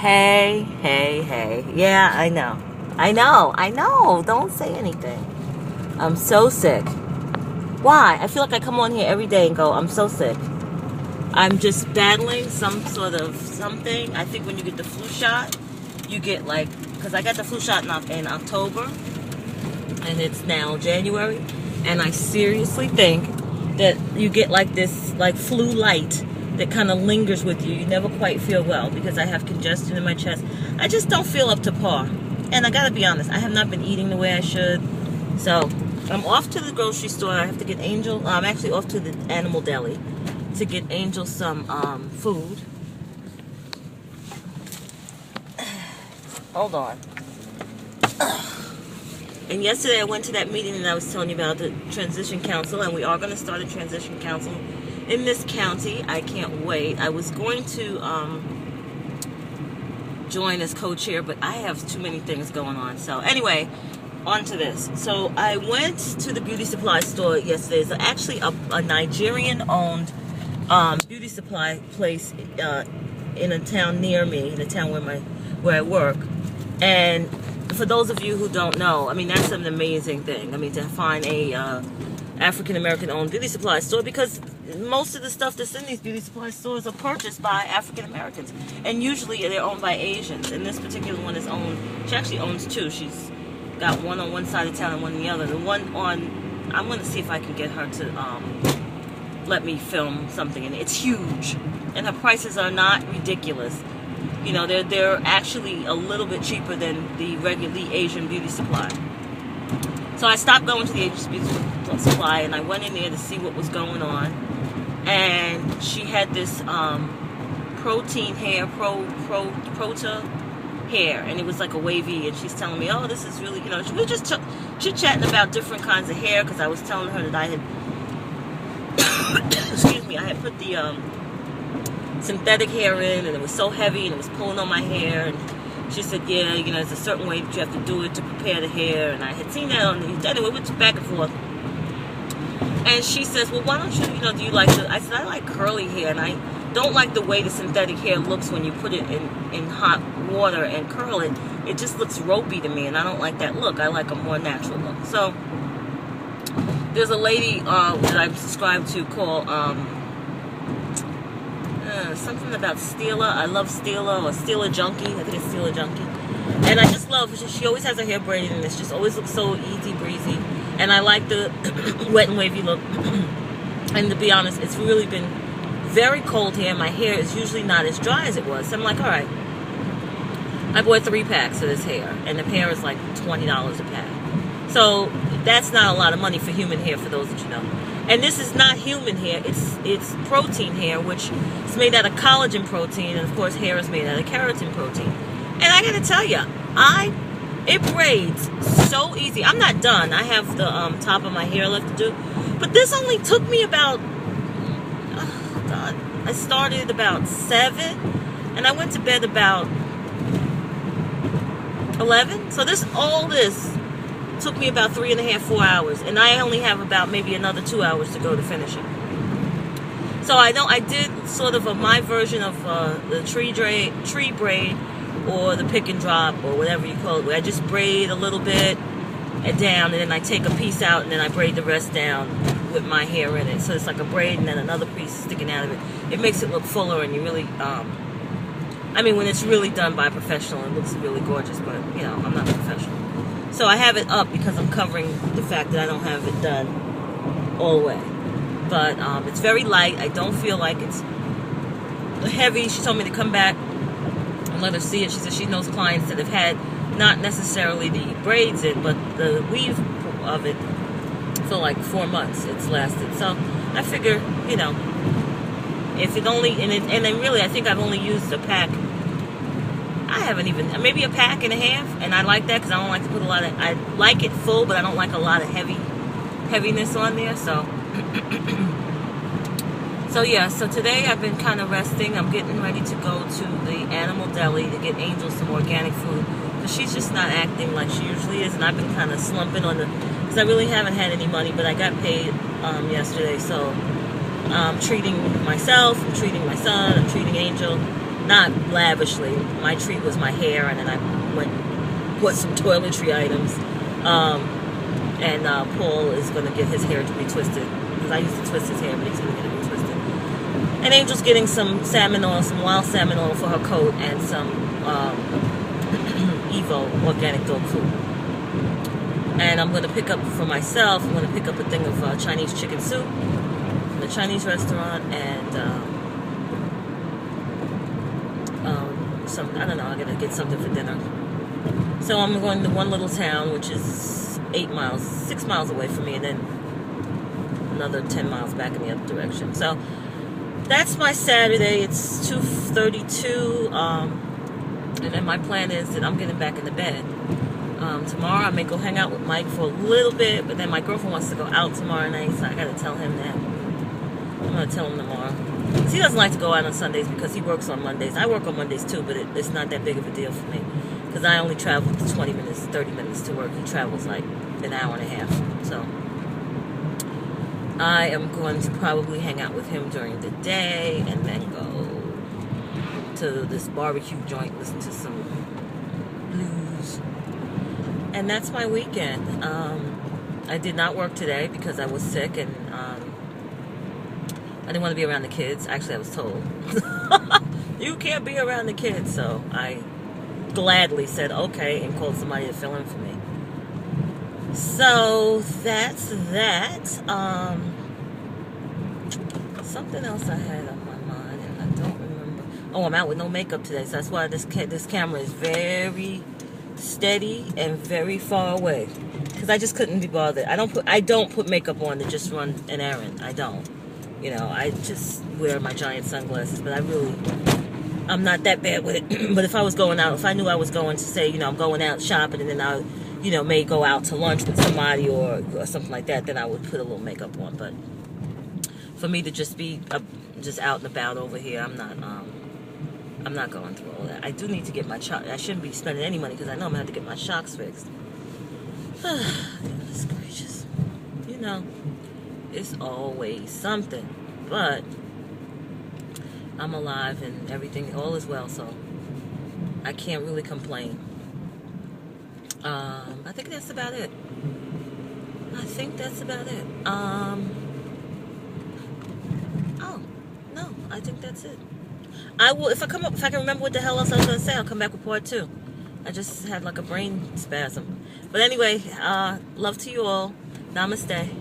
Hey, hey, hey. Yeah, I know. I know. Don't say anything. I'm so sick. Why? I feel like I come on here every day and go, I'm so sick. I'm just battling some sort of something. I think when you get the flu shot, you get like, because I got the flu shot in October, and it's now January, and I seriously think that you get like this like flu light that kind of lingers with you. You never quite feel well because I have congestion in my chest. I just don't feel up to par. And I gotta be honest, I have not been eating the way I should. So I'm off to the grocery store. I have to get Angel, I'm actually off to the animal deli to get Angel some food. Hold on. And yesterday I went to that meeting and I was telling you about the transition council, and we are going to start a transition council in this county. I can't wait. I was going to join as co-chair, but I have too many things going on. So anyway, on to this. So I went to the beauty supply store yesterday. It's actually a Nigerian-owned beauty supply place in a town near me, the town where I work. And for those of you who don't know, I mean, that's an amazing thing. I mean, to find a African-American owned beauty supply store, because most of the stuff that's in these beauty supply stores are purchased by African-Americans, and usually they're owned by Asians. And this particular one is owned, she actually owns two. She's got one on one side of town and one on the other. The one on, I'm going to see if I can get her to let me film something, and it's huge, and her prices are not ridiculous. You know, they're actually a little bit cheaper than the Asian beauty supply. So I stopped going to the Asian beauty supply, and I went in there to see what was going on. And she had this protein hair, Prota hair, and it was like a wavy. And she's telling me, "Oh, this is really, you know." We were just chit-chatting about different kinds of hair, because I was telling her that I had, excuse me, I had put the synthetic hair in, and it was so heavy and it was pulling on my hair. And she said, yeah, you know, there's a certain way that you have to do it to prepare the hair. And I had seen that on the, anyway, we went back and forth. And she says, well, why don't you, you know, do you like the, I said, I like curly hair, and I don't like the way the synthetic hair looks when you put it in hot water and curl it. It just looks ropey to me, and I don't like that look. I like a more natural look. So there's a lady that I'm subscribed to called something about Stila. I love Stila, or Stila Junkie. I think it's Stila Junkie. And I just love, she always has her hair braided, and it just always looks so easy breezy. And I like the wet and wavy look. And to be honest, it's really been very cold here. My hair is usually not as dry as it was. So I'm like, all right. I bought 3 packs of this hair, and the pair is like $20 a pack. So that's not a lot of money for human hair, for those that you know. And this is not human hair, it's protein hair, which is made out of collagen protein, and of course hair is made out of keratin protein. And I gotta tell you, it braids so easy. I'm not done. I have the top of my hair left to do, but this only took me about, oh God, I started about 7, and I went to bed about 11. So all this took me about 3.5, 4 hours, and I only have about maybe another 2 hours to go to finish it. So I did sort of my version of the tree braid, or the pick and drop, or whatever you call it, where I just braid a little bit and down, and then I take a piece out, and then I braid the rest down with my hair in it. So it's like a braid and then another piece sticking out of it. It makes it look fuller, and you really, I mean, when it's really done by a professional, it looks really gorgeous, but, you know, I'm not a professional. So I have it up because I'm covering the fact that I don't have it done all the way. But it's very light. I don't feel like it's heavy. She told me to come back and let her see it. She said she knows clients that have had not necessarily the braids in, but the weave of it for like 4 months. It's lasted. So I figure, you know, if it only, and then really I think I've only used a pack. I haven't even, maybe a pack and a half, and I like that because I don't like to put a lot of, I like it full, but I don't like a lot of heaviness on there, so. So yeah, so today I've been kind of resting. I'm getting ready to go to the animal deli to get Angel some organic food, because she's just not acting like she usually is, and I've been kind of slumping on because I really haven't had any money, but I got paid yesterday, so I'm treating myself, I'm treating my son, I'm treating Angel. not lavishly. My treat was my hair, and then I went bought some toiletry items. And Paul is going to get his hair to be twisted, because I used to twist his hair, but he's going to get it retwisted. And Angel's getting some salmon oil, some wild salmon oil for her coat, and some Evo organic dog food. And I'm going to pick up for myself, I'm going to pick up a thing of Chinese chicken soup from the Chinese restaurant, and some, I don't know, I'm going to get something for dinner. So I'm going to one little town, which is 6 miles away from me, and then another 10 miles back in the other direction. So that's my Saturday. It's 2:32, and then my plan is that I'm getting back in the bed. Tomorrow I may go hang out with Mike for a little bit, but then my girlfriend wants to go out tomorrow night, so I gotta tell him that. I'm gonna tell him tomorrow. He doesn't like to go out on Sundays because he works on Mondays. I work on Mondays too, but it's not that big of a deal for me, because I only travel 20 minutes, 30 minutes to work. He travels like an hour and a half. So I am going to probably hang out with him during the day, and then go to this barbecue joint, listen to some blues. And that's my weekend. I did not work today because I was sick, and I didn't want to be around the kids. Actually, I was told, you can't be around the kids. So I gladly said okay and called somebody to fill in for me. So that's that. Something else I had on my mind, and I don't remember. Oh, I'm out with no makeup today, so that's why this camera is very steady and very far away, because I just couldn't be bothered. I don't put makeup on to just run an errand. I don't. You know, I just wear my giant sunglasses, but I'm not that bad with it. But if I was going out, if I knew I was going to say, I'm going out shopping, and then I, may go out to lunch with somebody or something like that, then I would put a little makeup on. But for me to just be just out and about over here, I'm not going through all that. I do need to get my I shouldn't be spending any money, because I know I'm going to have to get my shocks fixed. Goodness gracious. It's always something. But I'm alive and everything, all is well, so I can't really complain. I think that's about it. Oh, no, I think that's it. I will, if I can remember what the hell else I was going to say, I'll come back with part 2. I just had like a brain spasm. But anyway, love to you all. Namaste.